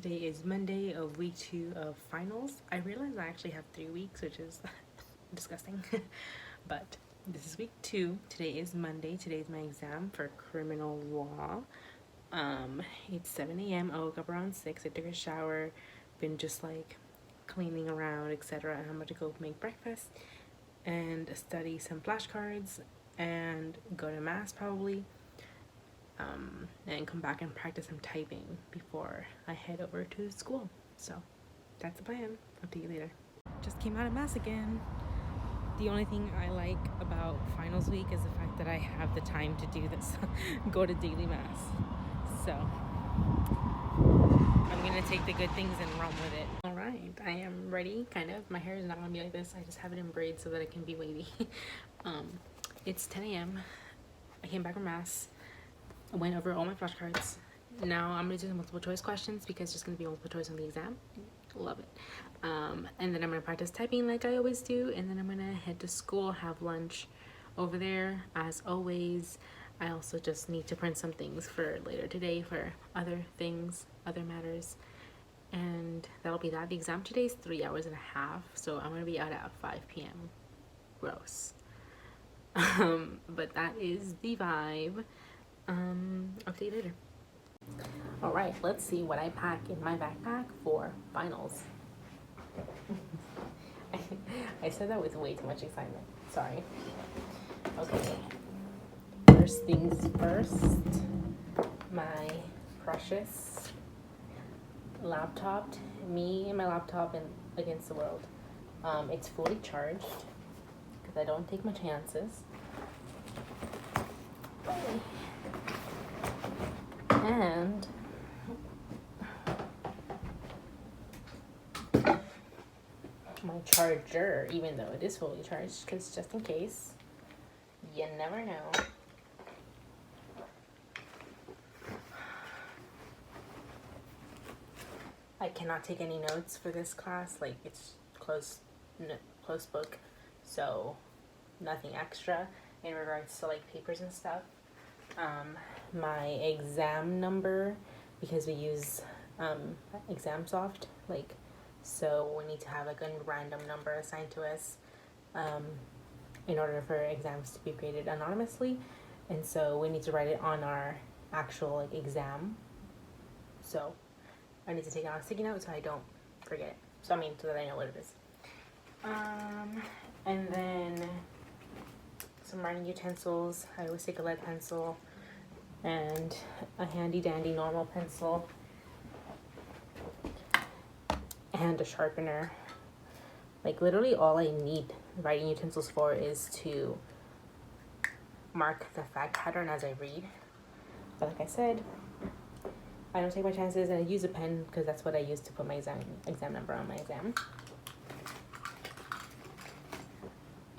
Today is Monday of week 2 of finals. I realize I actually have 3 weeks, which is disgusting. But this is week 2. Today is Monday. Today is my exam for criminal law. It's 7 a.m. I woke up around 6. I took a shower, been just like cleaning around, etc. And I'm about to go make breakfast and study some flashcards and go to mass probably. And come back and practice some typing before I head over to school. So that's the plan. I'll see you later. Just came out of mass again. The only thing I like about finals week is the fact that I have the time to do this. Go to daily mass. So I'm gonna take the good things and run with it. Alright, I am ready, kind of. My hair is not gonna be like this. I just have it in braids so that it can be wavy. It's 10 a.m. I came back from mass. I went over all my flashcards. Now I'm going to do the multiple choice questions because there's going to be multiple choice on the exam. Love it. And then I'm going to practice typing like I always do. And then I'm going to head to school, have lunch over there as always. I also just need to print some things for later today for other things, other matters. And that'll be that. The exam today is 3 hours and a half. So I'm going to be out at 5 p.m. Gross. But that is the vibe. I'll see you later. Alright, let's see what I pack in my backpack for finals. I said that with way too much excitement. Sorry. Okay. First things first. My precious laptop. Me and my laptop and against the world. It's fully charged because I don't take my chances. And my charger, even though it is fully charged, because just in case, you never know. I cannot take any notes for this class, like it's closed book, so nothing extra in regards to like papers and stuff. My exam number, because we use ExamSoft, like, so we need to have like a random number assigned to us in order for exams to be graded anonymously, and so we need to write it on our actual like exam. So I need to take it on a sticky note so I don't forget it. So so that I know what it is. And then some writing utensils. I always take a lead pencil and a handy dandy normal pencil and a sharpener. Like literally all I need writing utensils for is to mark the fact pattern as I read. But like I said, I don't take my chances, and I use a pen because that's what I use to put my exam number on my exam.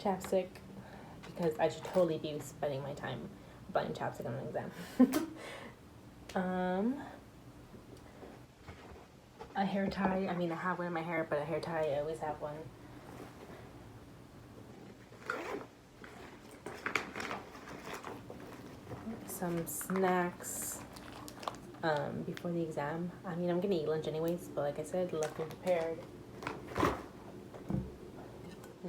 Chapstick, because I should totally be spending my time buying chapstick on an exam. A hair tie. I mean, I have one in my hair, but a hair tie, I always have one. Some snacks before the exam. I mean, I'm gonna eat lunch anyways, but like I said, left unprepared.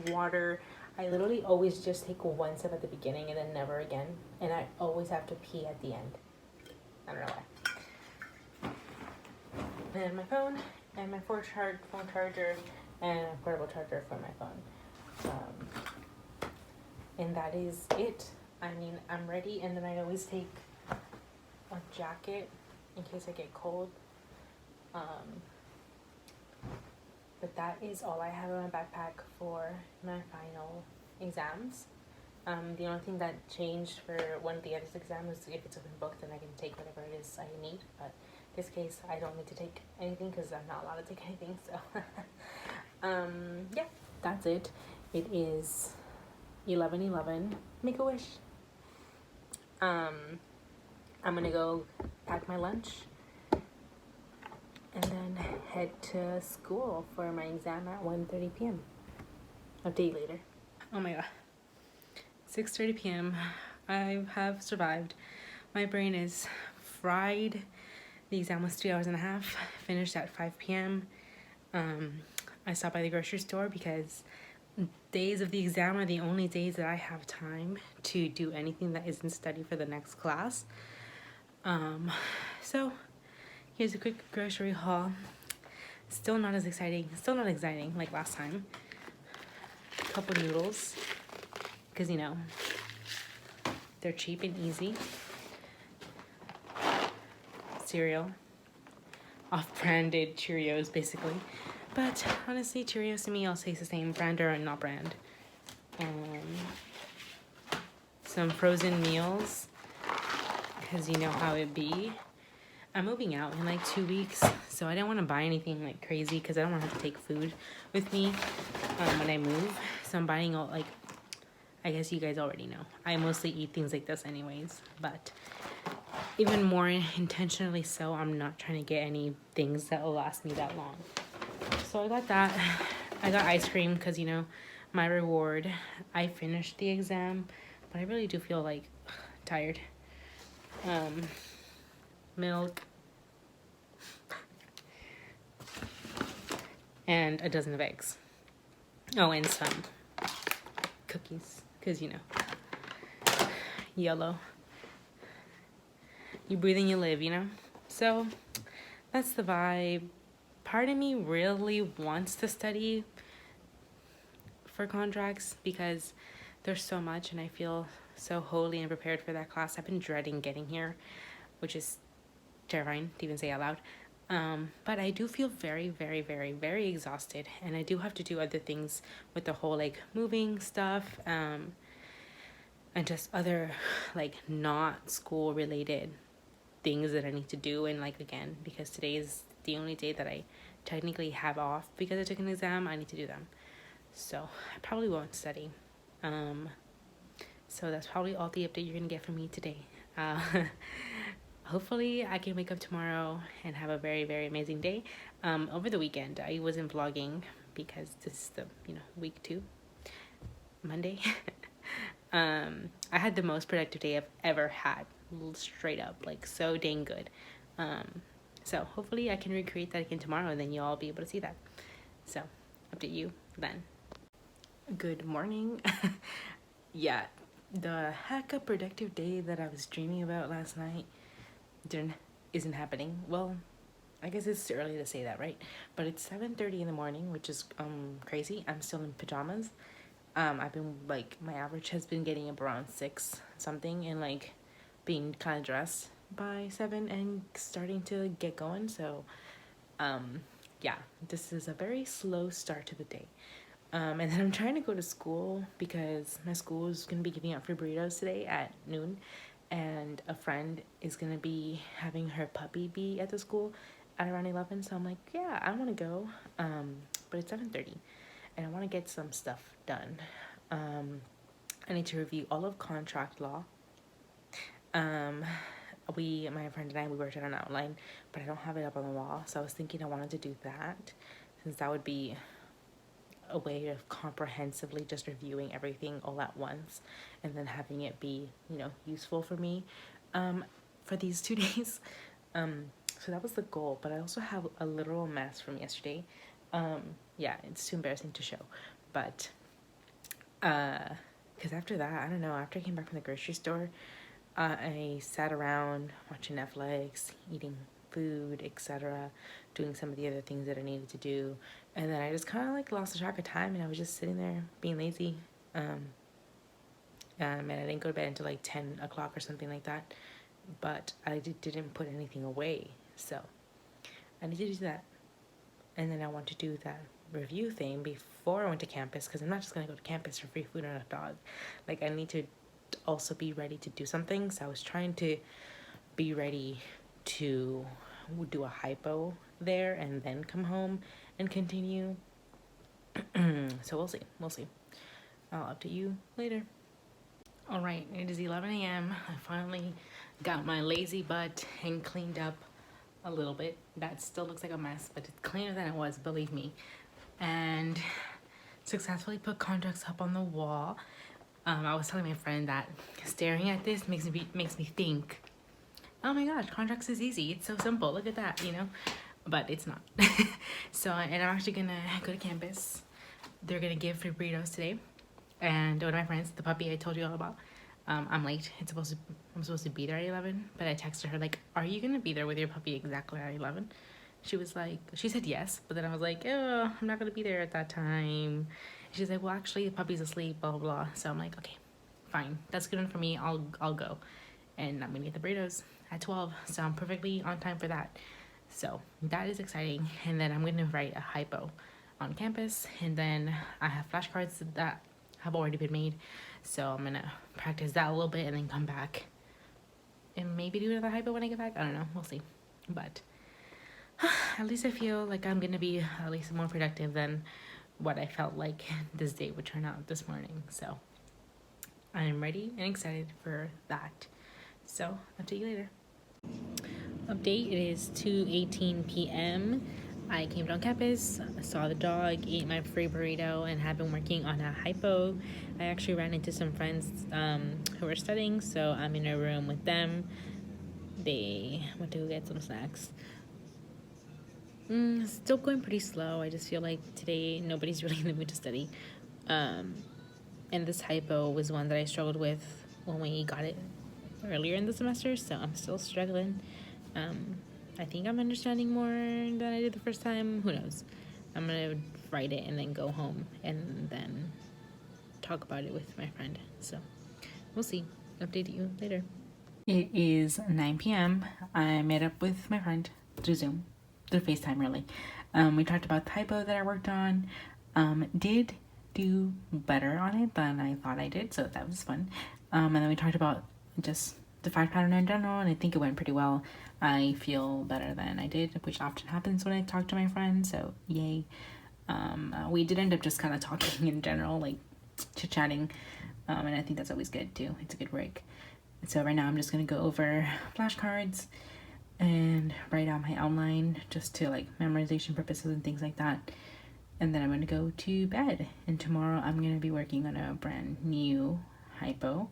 Water. I literally always just take one sip at the beginning and then never again. And I always have to pee at the end. I don't know why. And my phone and my phone charger and a portable charger for my phone. And that is it. I mean, I'm ready, and then I always take a jacket in case I get cold. But that is all I have in my backpack for my final exams. The only thing that changed for one of the other exams is if it's open book, then I can take whatever it is I need. But in this case, I don't need to take anything because I'm not allowed to take anything. So, yeah, that's it. It is 11:11. Make a wish. I'm gonna go pack my lunch and then head to school for my exam at 1:30 p.m. Update later. Oh my god. 6:30 p.m. I have survived. My brain is fried The exam was 3 hours and a half, finished at 5 p.m. I stopped by the grocery store because days of the exam are the only days that I have time to do anything that isn't study for the next class. So here's a quick grocery haul. Still not exciting like last time. A couple noodles, because you know, they're cheap and easy. Cereal, off-branded Cheerios basically. But honestly, Cheerios to me all taste the same, brand or not brand. Some frozen meals, because you know how it be. I'm moving out in like 2 weeks, so I don't want to buy anything like crazy because I don't want to have to take food with me when I move. So I'm buying all, like, I guess you guys already know, I mostly eat things like this anyways, but even more intentionally so, I'm not trying to get any things that will last me that long. So I got that. I got ice cream because, you know, my reward. I finished the exam, but I really do feel like tired. Milk, and a dozen of eggs. Oh, and some cookies, because, you know, YOLO. You breathe and you live, you know? So that's the vibe. Part of me really wants to study for contracts because there's so much and I feel so wholly unprepared for that class. I've been dreading getting here, which is terrifying to even say out loud. But I do feel very, very, very, very exhausted, and I do have to do other things with the whole like moving stuff, and just other like not school related things that I need to do. And like, again, because today is the only day that I technically have off because I took an exam, I need to do them. So I probably won't study. So that's probably all the update you're gonna get from me today. Hopefully I can wake up tomorrow and have a very, very amazing day. Over the weekend, I wasn't vlogging because this is the, you know, week 2, Monday. I had the most productive day I've ever had, straight up, like so dang good. So hopefully I can recreate that again tomorrow and then you'll all be able to see that. So update you then. Good morning. Yeah, the heck of productive day that I was dreaming about last night isn't happening. Well, I guess it's too early to say that, right? But it's 7:30 in the morning, which is crazy. I'm still in pajamas. I've been like, my average has been getting up around 6 something and like being kind of dressed by 7 and starting to get going. So yeah, this is a very slow start to the day. And then I'm trying to go to school because my school is going to be giving out free burritos today at noon. And a friend is going to be having her puppy be at the school at around 11. So I'm like, yeah, I want to go. But it's 7:30 and I want to get some stuff done. I need to review all of contract law. My friend and I, we worked on an outline, but I don't have it up on the wall. So I was thinking I wanted to do that since that would be a way of comprehensively just reviewing everything all at once and then having it be, you know, useful for me for these 2 days. So that was the goal, but I also have a literal mess from yesterday. Yeah, it's too embarrassing to show, but because after that, I don't know, after I came back from the grocery store, I sat around watching Netflix, eating food, etc., doing some of the other things that I needed to do, and then I just kind of like lost track of time and I was just sitting there being lazy. And I didn't go to bed until like 10 o'clock or something like that, but I didn't put anything away, so I need to do that. And then I want to do that review thing before I went to campus, because I'm not just going to go to campus for free food and a dog. Like, I need to also be ready to do something. So I was trying to be ready to do a hypo there and then come home and continue. So we'll see. I'll update you later. All right, it is 11 a.m. I finally got my lazy butt and cleaned up a little bit. That still looks like a mess, but it's cleaner than it was, believe me. And successfully put contracts up on the wall. I was telling my friend that staring at this makes me think oh my gosh, contracts is easy. It's so simple. Look at that, you know? But it's not. So, and I'm actually gonna go to campus. They're gonna give free burritos today. And one of my friends, the puppy I told you all about, I'm late. I'm supposed to be there at 11, but I texted her like, "Are you gonna be there with your puppy exactly at 11?" She was like, she said yes, but then I was like, "Oh, I'm not gonna be there at that time." She's like, "Well, actually, the puppy's asleep." Blah blah blah. So I'm like, "Okay, fine. That's good enough for me. I'll go, and I'm gonna get the burritos at 12. So I'm perfectly on time for that. So that is exciting. And then I'm gonna write a hypo on campus, and then I have flashcards that have already been made. So I'm gonna practice that a little bit and then come back and maybe do another hypo when I get back. I don't know. We'll see. But at least I feel like I'm gonna be at least more productive than what I felt like this day would turn out this morning. So I am ready and excited for that. So I'll see you later. Update, it is 2:18 p.m. I came down campus, saw the dog, ate my free burrito, and have been working on a hypo. I actually ran into some friends who were studying, so I'm in a room with them. They went to go get some snacks. Still going pretty slow. I just feel like today nobody's really in the mood to study. And this hypo was one that I struggled with when we got it earlier in the semester, so I'm still struggling. I think I'm understanding more than I did the first time. Who knows? I'm gonna write it and then go home and then talk about it with my friend. So we'll see. Update you later. It is 9 p.m. I met up with my friend through Zoom, through FaceTime really. We talked about the hypo that I worked on. Did do better on it than I thought I did, so that was fun. And then we talked about just the fact pattern in general, and I think it went pretty well. I feel better than I did, which often happens when I talk to my friends, so yay. We did end up just kind of talking in general, like chit-chatting, and I think that's always good too. It's a good break. So right now I'm just going to go over flashcards and write out my outline just to like memorization purposes and things like that. And then I'm going to go to bed. And tomorrow I'm going to be working on a brand new hypo.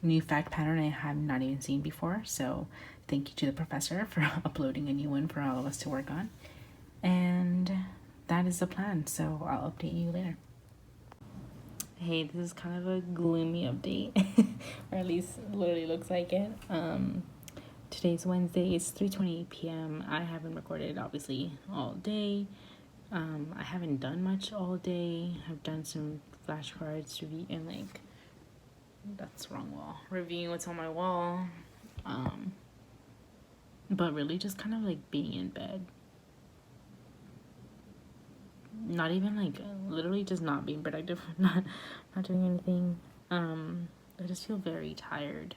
New fact pattern I have not even seen before. So thank you to the professor for uploading a new one for all of us to work on. And that is the plan. So I'll update you later. Hey, this is kind of a gloomy update, or at least literally looks like it. Today's Wednesday, it's 3:28 p.m. I haven't recorded, obviously, all day. I haven't done much all day. I've done some flashcards, and like, that's wrong wall. Reviewing what's on my wall. But really just kind of like being in bed. Not even like literally just not being productive, not doing anything. I just feel very tired,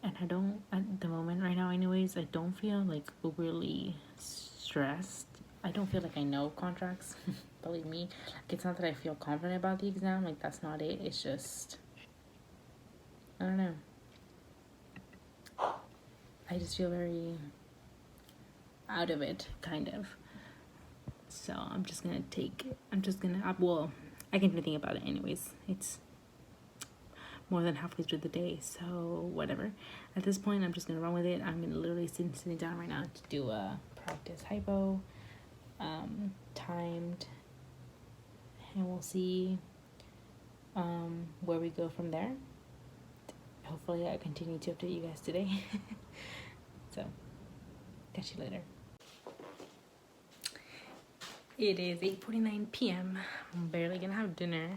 and I don't at the moment right now anyways, I don't feel like overly stressed. I don't feel like I know contracts. Believe me, like, it's not that I feel confident about the exam, like that's not it. It's just, I don't know, I just feel very out of it, kind of. So I'm just gonna well, I can do anything about it anyways. It's more than halfway through the day, so whatever. At this point, I'm just gonna run with it. I'm gonna literally sitting down right now to do a practice hypo, timed, and we'll see where we go from there. Hopefully I continue to update you guys today. So catch you later. It is 8:49 p.m. I'm barely gonna have dinner.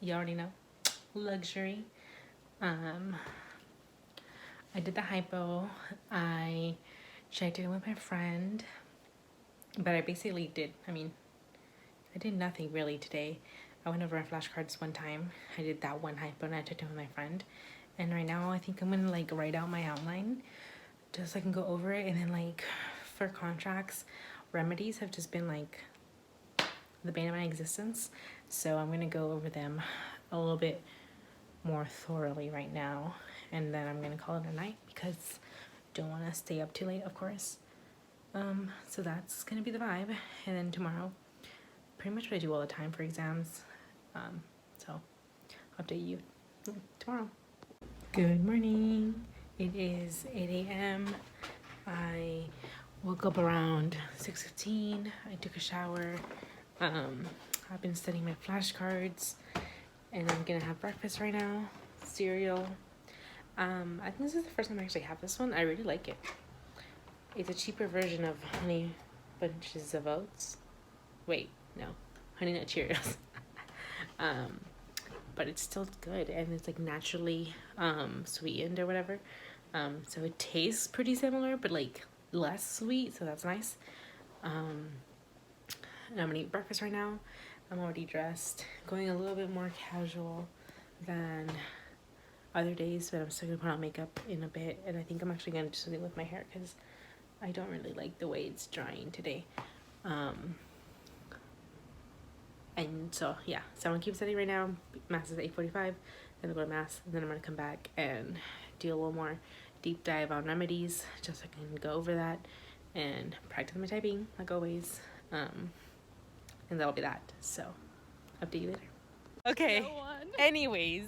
You already know. Luxury. I did the hypo. I checked in with my friend. But I basically I did nothing really today. I went over my flashcards one time. I did that one hypo and I checked in with my friend. And right now I think I'm gonna like write out my outline just so I can go over it. And then like for contracts, remedies have just been like the bane of my existence. So I'm gonna go over them a little bit more thoroughly right now. And then I'm gonna call it a night because don't want to stay up too late, of course. So that's gonna be the vibe. And then tomorrow, pretty much what I do all the time for exams. So I'll update you tomorrow. Good morning. It is 8 a.m. I woke up around 6:15. I took a shower. I've been studying my flashcards, and I'm gonna have breakfast right now. Cereal. I think this is the first time I actually have this one. I really like it. It's a cheaper version of Honey Bunches of Oats. Wait, no, Honey Nut Cheerios. But it's still good, and it's like naturally sweetened or whatever. So it tastes pretty similar, but like less sweet, so that's nice. And I'm gonna eat breakfast right now. I'm already dressed, going a little bit more casual than other days, but I'm still gonna put on makeup in a bit, and I think I'm actually gonna do something with my hair because I don't really like the way it's drying today. And so yeah, so I'm gonna keep studying right now. Mass is at 8:45, then I'll go to mass, and then I'm gonna come back and do a little more deep dive on remedies, just so I can go over that and practice my typing like always. And that'll be that. So, update you later. Okay. No one. Anyways,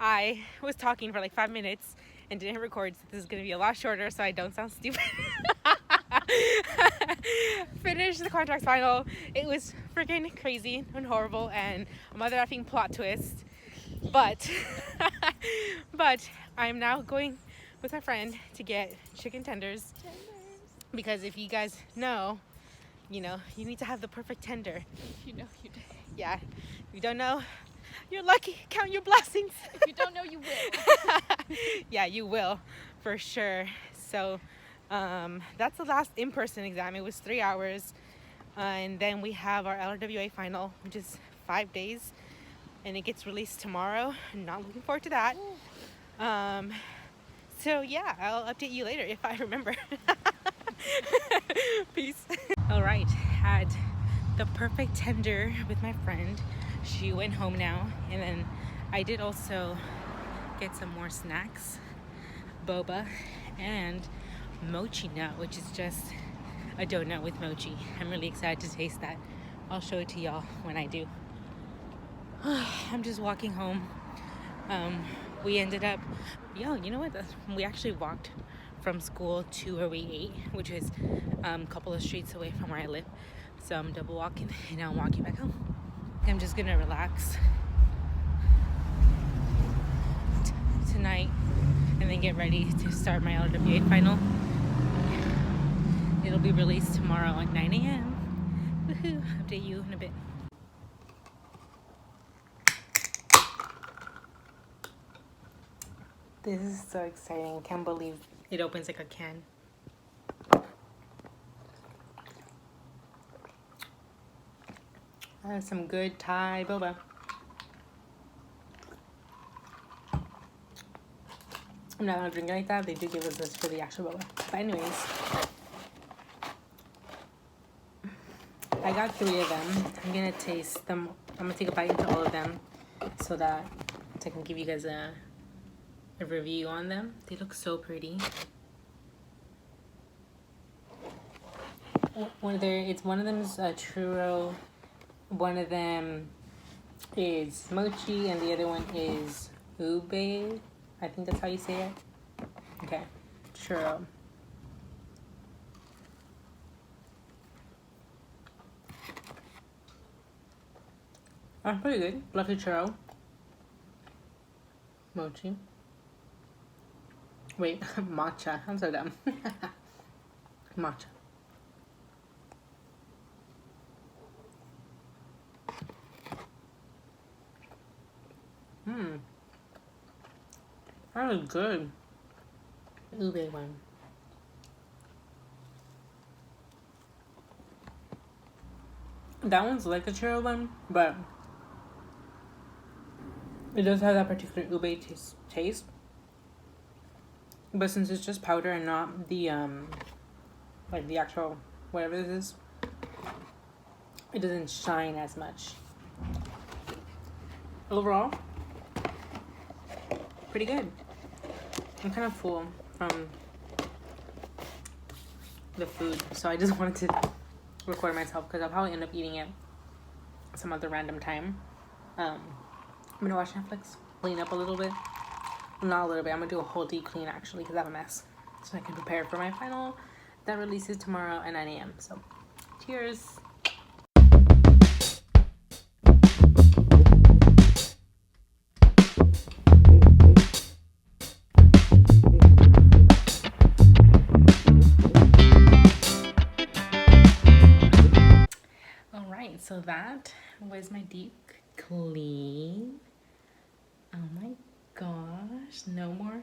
I was talking for like 5 minutes and didn't record, so this is gonna be a lot shorter, so I don't sound stupid. Finished the contract final. It was freaking crazy and horrible and a mother effing plot twist. But I'm now going with my friend to get chicken tenders. Because if you guys know, you know, you need to have the perfect tender. You know you do. Yeah. If you don't know, you're lucky. Count your blessings. If you don't know, you will. Yeah, you will, for sure. So that's the last in-person exam. It was 3 hours. And then we have our LRWA final, which is 5 days. And it gets released tomorrow. I'm not looking forward to that. So yeah, I'll update you later if I remember. Peace. All right, had the perfect tender with my friend. She went home now, and then I did also get some more snacks, boba, and mochi nut, which is just a donut with mochi. I'm really excited to taste that. I'll show it to y'all when I do. I'm just walking home. We ended up, you know what? We actually walked from school to where we ate, which is a couple of streets away from where I live. So I'm double walking, and now I'm walking back home. I'm just gonna relax tonight and then get ready to start my LWA final. It'll be released tomorrow at 9 a.m. Woohoo! Update you in a bit. This is so exciting. Can't believe it opens like a can. I have some good Thai boba. I'm not gonna drink it like that. They do give us this for the actual boba. But anyways, I got 3 of them. I'm gonna taste them. I'm gonna take a bite into all of them so that I can give you guys a review on them. They look so pretty. One of them is a churro. One of them is mochi, and the other one is ube. I think that's how you say it. Okay, churro. Oh, pretty good. Lucky churro. Mochi. Wait, matcha. I'm so dumb. Matcha. That was good. Ube one. That one's like a churro one, but it does have that particular ube taste. But since it's just powder and not the like the actual whatever this is, it doesn't shine as much. Overall, pretty good. I'm kind of full from the food, so I just wanted to record myself because I'll probably end up eating it some other random time. I'm gonna watch Netflix, clean up a little bit, not a little bit. I'm gonna do a whole deep clean actually because I'm a mess, so I can prepare for my final that releases tomorrow at 9 a.m. So, cheers. All right, so that was my deep clean. Oh my gosh, no more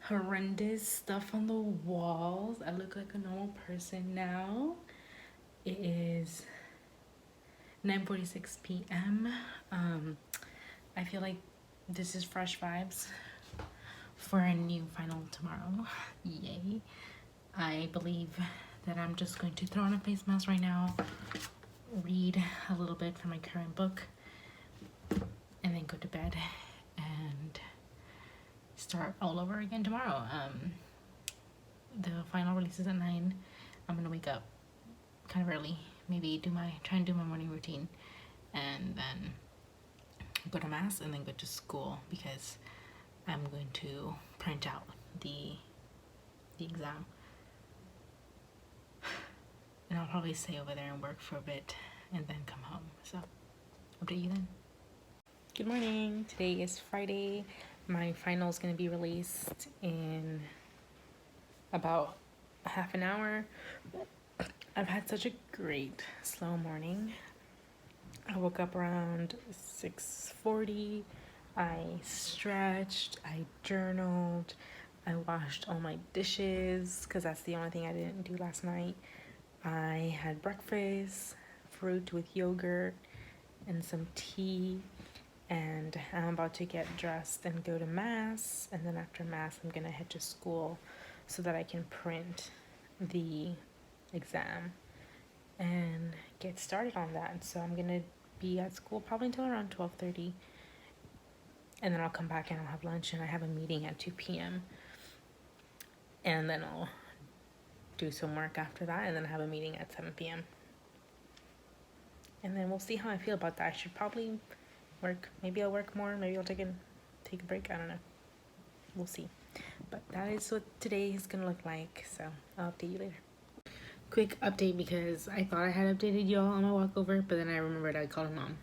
horrendous stuff on the walls. I look like a normal person now. It is 9:46 p.m. I feel like this is fresh vibes for a new final tomorrow. Yay. I believe that I'm just going to throw on a face mask right now, read a little bit from my current book, and then go to bed and start all over again tomorrow. The final releases at 9. I'm gonna wake up kind of early, maybe try and do my morning routine, and then go to mass and then go to school because I'm going to print out the exam, and I'll probably stay over there and work for a bit and then come home. So update you then. Good morning. Today is Friday. My final is going to be released in about half an hour. I've had such a great slow morning. I woke up around 6:40. I stretched, I journaled, I washed all my dishes because that's the only thing I didn't do last night. I had breakfast, fruit with yogurt and some tea, and I'm about to get dressed and go to mass, and then after mass I'm gonna head to school so that I can print the exam and get started on that. So I'm gonna be at school probably until around 12:30, and then I'll come back and I'll have lunch, and I have a meeting at 2 p.m. and then I'll do some work after that, and then have a meeting at 7 p.m. and then we'll see how I feel about that. I should probably work. Maybe I'll work more. Maybe I'll take a break. I don't know. We'll see. But that is what today is gonna look like. So I'll update you later. Quick update because I thought I had updated y'all on my walkover, but then I remembered I called mom.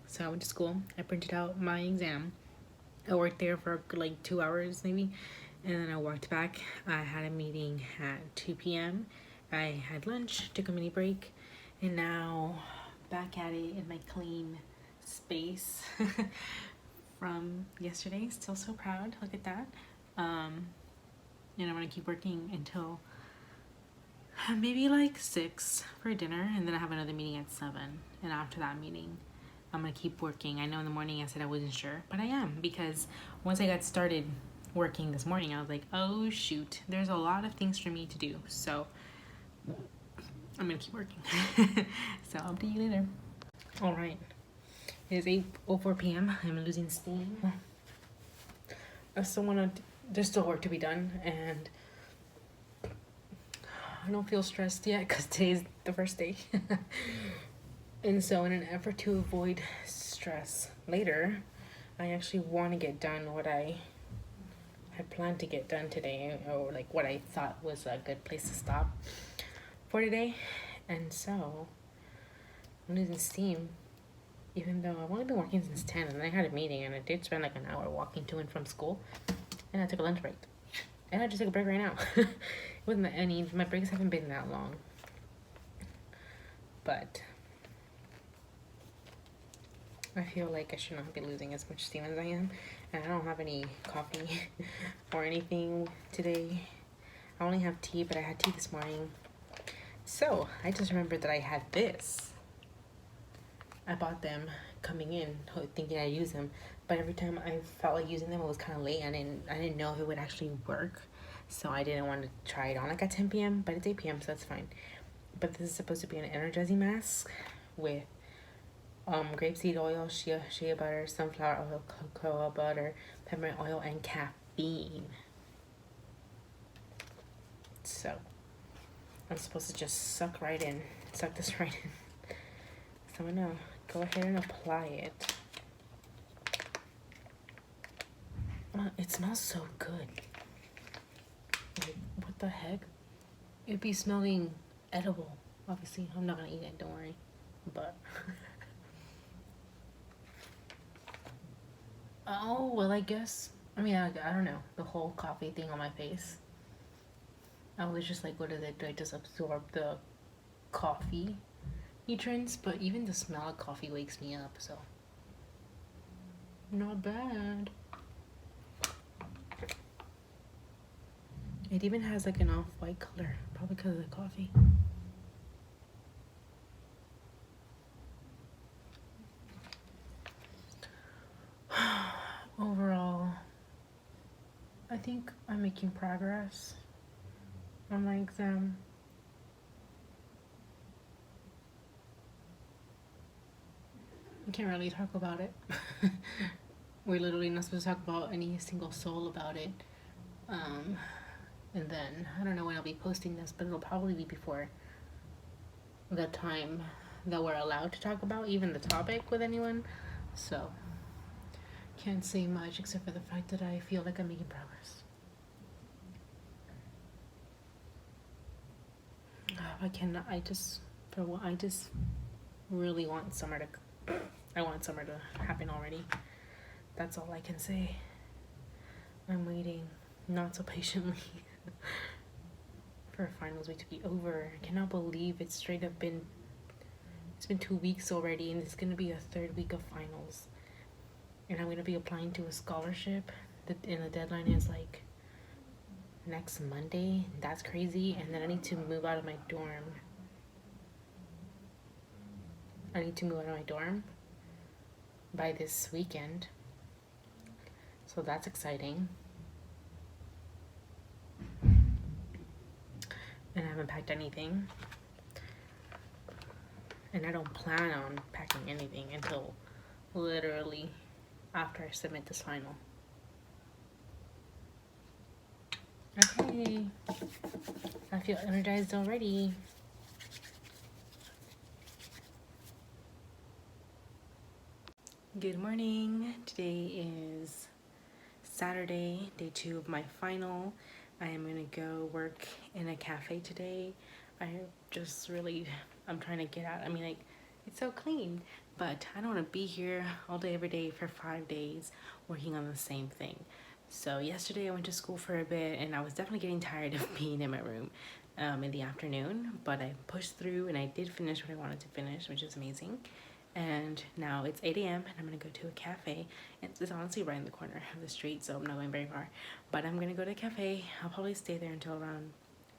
So I went to school. I printed out my exam. I worked there for like 2 hours maybe, and then I walked back. I had a meeting at 2 p.m. I had lunch, took a mini break, and now back at it in my clean space from yesterday. Still so proud. Look at that. And I'm gonna keep working until maybe like 6 for dinner, and then I have another meeting at 7. And after that meeting, I'm gonna keep working. I know in the morning I said I wasn't sure, but I am, because once I got started working this morning, I was like, oh shoot, there's a lot of things for me to do. So I'm gonna keep working. So I'll update you later. All right, it is 8:04 p.m. I'm losing steam. I still there's still work to be done, and I don't feel stressed yet because today's the first day. And so in an effort to avoid stress later, I actually want to get done what I had planned to get done today, or like what I thought was a good place to stop for today. And so I'm losing steam, even though I've only been working since 10, and I had a meeting, and I did spend like an hour walking to and from school, and I took a lunch break, and I just took a break right now. It wasn't any, my breaks haven't been that long, but I feel like I should not be losing as much steam as I am, and I don't have any coffee or anything today. I only have tea, but I had tea this morning. So I just remembered that I had this. I bought them coming in thinking I'd use them, but every time I felt like using them, it was kind of late. I didn't know if it would actually work, so I didn't want to try it on like at 10 p.m. but it's 8 p.m. so that's fine. But this is supposed to be an energizing mask with grapeseed oil, shea butter, sunflower oil, cocoa butter, peppermint oil, and caffeine. So I'm supposed to just suck this right in. So I'm gonna go ahead and apply it. It smells so good. Like, what the heck? It'd be smelling edible. Obviously, I'm not gonna eat it, don't worry. But oh well, I guess. I mean, I don't know. The whole coffee thing on my face. I was just like, what is it? Do I just absorb the coffee nutrients? But even the smell of coffee wakes me up, so not bad. It even has like an off-white color, probably because of the coffee. Overall, I think I'm making progress on my exam. I can't really talk about it. We're literally not supposed to talk about any single soul about it. And then I don't know when I'll be posting this, but it'll probably be before the time that we're allowed to talk about even the topic with anyone. So can't say much except for the fact that I feel like I'm making progress. I cannot. I just really want summer to. I want summer to happen already. That's all I can say. I'm waiting, not so patiently, for finals week to be over. I cannot believe it's straight up been. It's been 2 weeks already, and it's gonna be a third week of finals. And I'm gonna be applying to a scholarship. And the deadline is like next Monday. That's crazy. And then I need to move out of my dorm. By this weekend. So that's exciting. And I haven't packed anything. And I don't plan on packing anything until literally after I submit this final. Okay. I feel energized already. Good morning. Today is Saturday, day 2 of my final. I am gonna go work in a cafe today. I'm trying to get out. I mean, like, it's so clean, but I don't want to be here all day, every day for 5 days working on the same thing. So yesterday I went to school for a bit, and I was definitely getting tired of being in my room in the afternoon, but I pushed through and I did finish what I wanted to finish, which is amazing. And now it's 8 a.m. and I'm gonna go to a cafe. It's honestly right in the corner of the street, so I'm not going very far. But I'm gonna go to a cafe. I'll probably stay there until around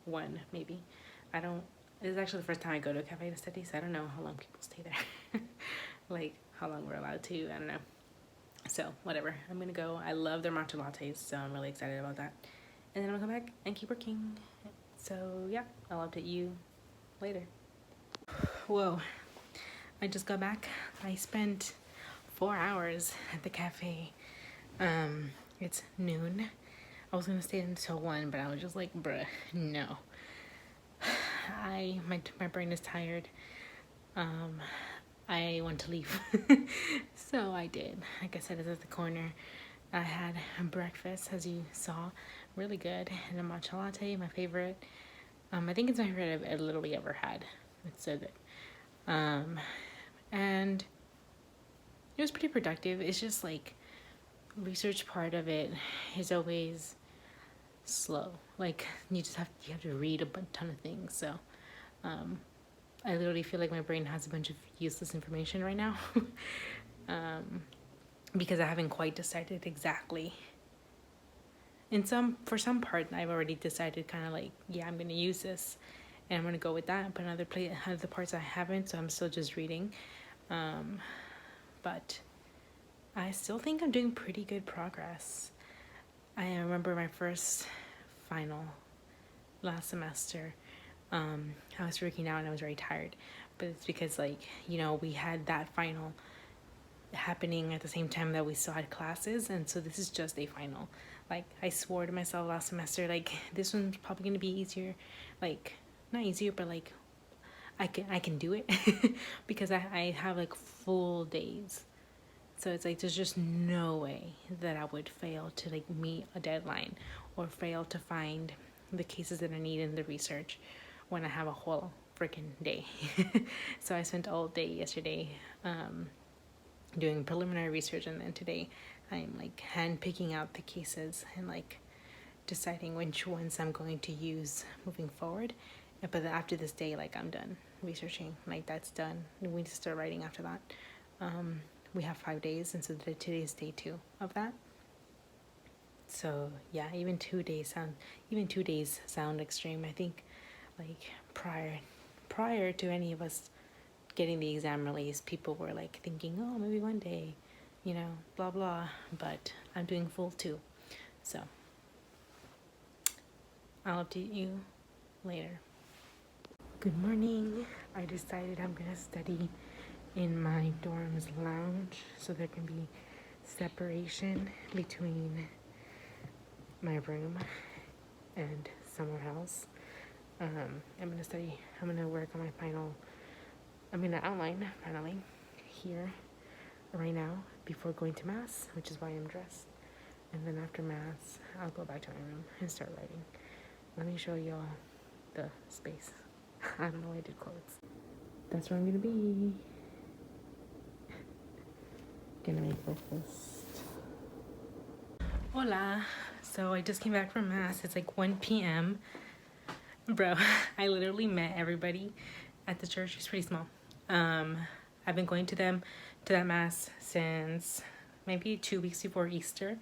1, maybe. This is actually the first time I go to a cafe to study, so I don't know how long people stay there. Like, how long we're allowed to, I don't know. So, whatever. I'm gonna go. I love their matcha lattes, so I'm really excited about that. And then I'm gonna come back and keep working. So, yeah, I'll update you later. Whoa. I just got back. I spent 4 hours at the cafe. It's noon. I was gonna stay until 1, but I was just like, bruh, no. My brain is tired. I want to leave. So I did. Like I said, it's at the corner. I had breakfast, as you saw, really good, and a matcha latte, my favorite. I think it's my favorite I've literally ever had. It's so good. And it was pretty productive. It's just like research part of it is always slow. Like you have to read a ton of things. So I literally feel like my brain has a bunch of useless information right now. Because I haven't quite decided exactly. For some part I've already decided, kind of like, yeah, I'm gonna use this and I'm gonna go with that. But other parts I haven't, so I'm still just reading. But I still think I'm doing pretty good progress. I remember my first final last semester. I was freaking out and I was very tired, but it's because, like, you know, we had that final happening at the same time that we still had classes, and so this is just a final. Like, I swore to myself last semester, like, this one's probably gonna be easier, like, not easier, but like I can do it. Because I have like full days. So it's like there's just no way that I would fail to like meet a deadline or fail to find the cases that I need in the research when I have a whole freaking day. So I spent all day yesterday doing preliminary research, and then today I'm like hand picking out the cases and like deciding which ones I'm going to use moving forward. But after this day, like I'm done researching, like that's done. We need to start writing after that. We have 5 days, and so today is day 2 of that. So yeah, even 2 days sound extreme. I think like prior to any of us getting the exam released, people were like thinking, oh, maybe one day, you know, blah blah. But I'm doing full 2, so I'll update you later. Good morning. I decided I'm gonna study in my dorm's lounge so there can be separation between my room and somewhere else. I'm gonna work on my I'm gonna outline finally here right now before going to mass, which is why I'm dressed. And then after mass, I'll go back to my room and start writing. Let me show y'all the space. I don't know why I did clothes. That's where I'm gonna be. Gonna make breakfast. Hola. So I just came back from mass. It's like 1 p.m. Bro, I literally met everybody at the church. It's pretty small. I've been going to that mass since maybe 2 weeks before Easter,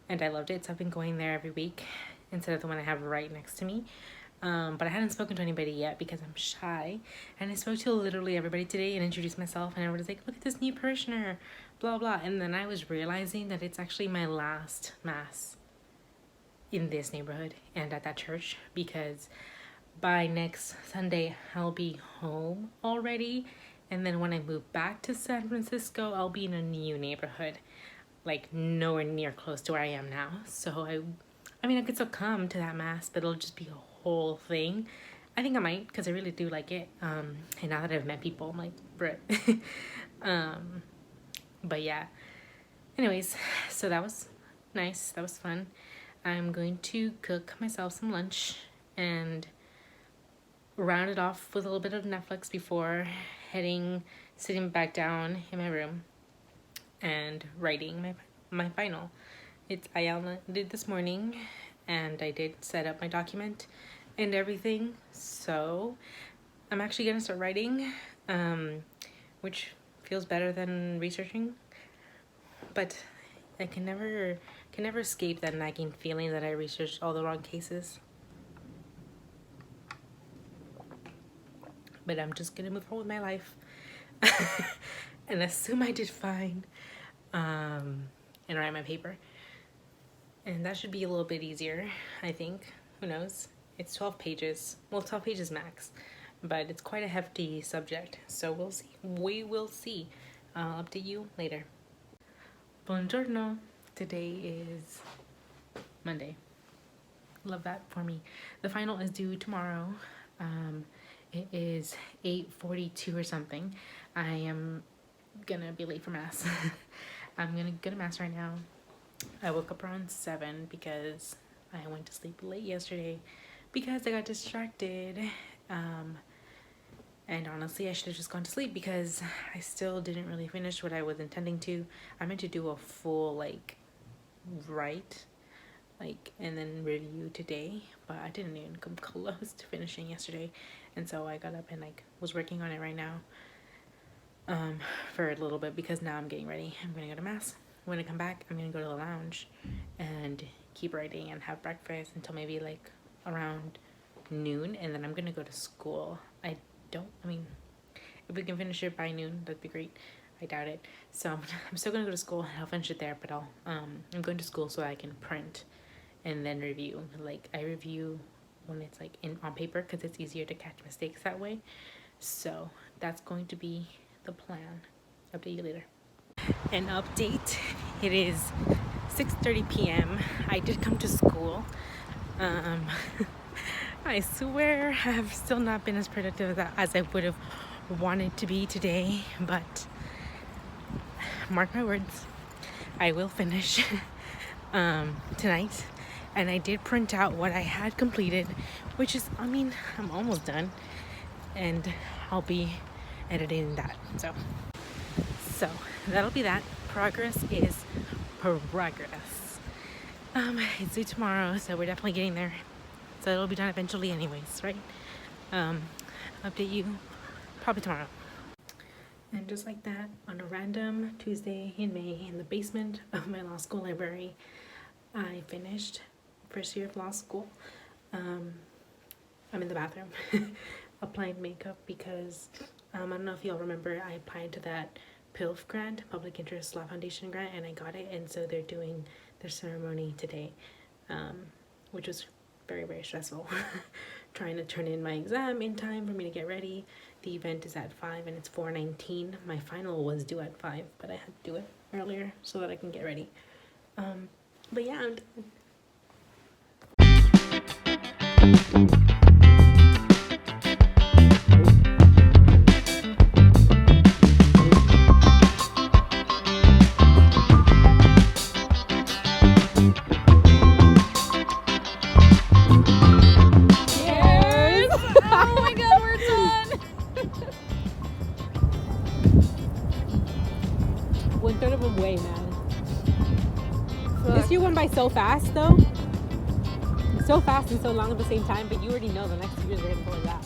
and I loved it. So I've been going there every week instead of the one I have right next to me. But I hadn't spoken to anybody yet because I'm shy. And I spoke to literally everybody today and introduced myself, and everybody's like, look at this new parishioner, blah, blah. And then I was realizing that it's actually my last mass in this neighborhood and at that church, because by next Sunday, I'll be home already. And then when I move back to San Francisco, I'll be in a new neighborhood, like nowhere near close to where I am now. So I mean, I could still come to that mass, but it'll just be a whole thing. I think I might, because I really do like it. And now that I've met people, I'm like, Brit. But yeah. Anyways, so that was nice. That was fun. I'm going to cook myself some lunch and round it off with a little bit of Netflix before sitting back down in my room and writing my final. I did this morning, and I did set up my document and everything. So I'm actually gonna start writing, which feels better than researching. But I can never escape that nagging feeling that I researched all the wrong cases. But I'm just gonna move on with my life and assume I did fine, and write my paper. And that should be a little bit easier, I think. Who knows? It's 12 pages. Well, 12 pages max. But it's quite a hefty subject. So we'll see. We will see. I'll update you later. Buongiorno. Today is Monday. Love that for me. The final is due tomorrow. It is 8:42 or something. I am gonna be late for mass. I'm gonna go to mass right now. I woke up around 7 because I went to sleep late yesterday because I got distracted. And honestly, I should have just gone to sleep because I still didn't really finish what I was intending to. I meant to do a full write and then review today, but I didn't even come close to finishing yesterday. And so I got up and was working on it right now for a little bit, because now I'm getting ready. I'm gonna go to mass. When I come back, I'm gonna go to the lounge and keep writing and have breakfast until maybe around noon, and then I'm gonna go to school. If we can finish it by noon, that'd be great. I doubt it. So I'm still gonna go to school, and I'll finish it there, but I'm going to school so I can print and then review. I review when it's on paper, because it's easier to catch mistakes that way. So that's going to be the plan. Update you later. An update. It is 6:30 p.m. I did come to school. I swear I have still not been as productive as I would have wanted to be today, but mark my words, I will finish tonight. And I did print out what I had completed, which is, I mean, I'm almost done. And I'll be editing that. So that'll be that. Progress is progress. It's due tomorrow, so we're definitely getting there. So it'll be done eventually anyways, right? Update you probably tomorrow. And just like that, on a random Tuesday in May, in the basement of my law school library, I finished first year of law school. I'm in the bathroom applying makeup because I don't know if y'all remember, I applied to that PILF grant, Public Interest Law Foundation grant, and I got it. And so they're doing their ceremony today, which was very, very stressful. Trying to turn in my exam in time for me to get ready. The event is at 5 and it's 4:19. My final was due at 5, but I had to do it earlier so that I can get ready. But yeah, I'm done. Oh my god, we're done. 1/3 of a way, man. This year went by so fast, though. So fast and so long at the same time, but you already know the next 2 years are gonna go like that.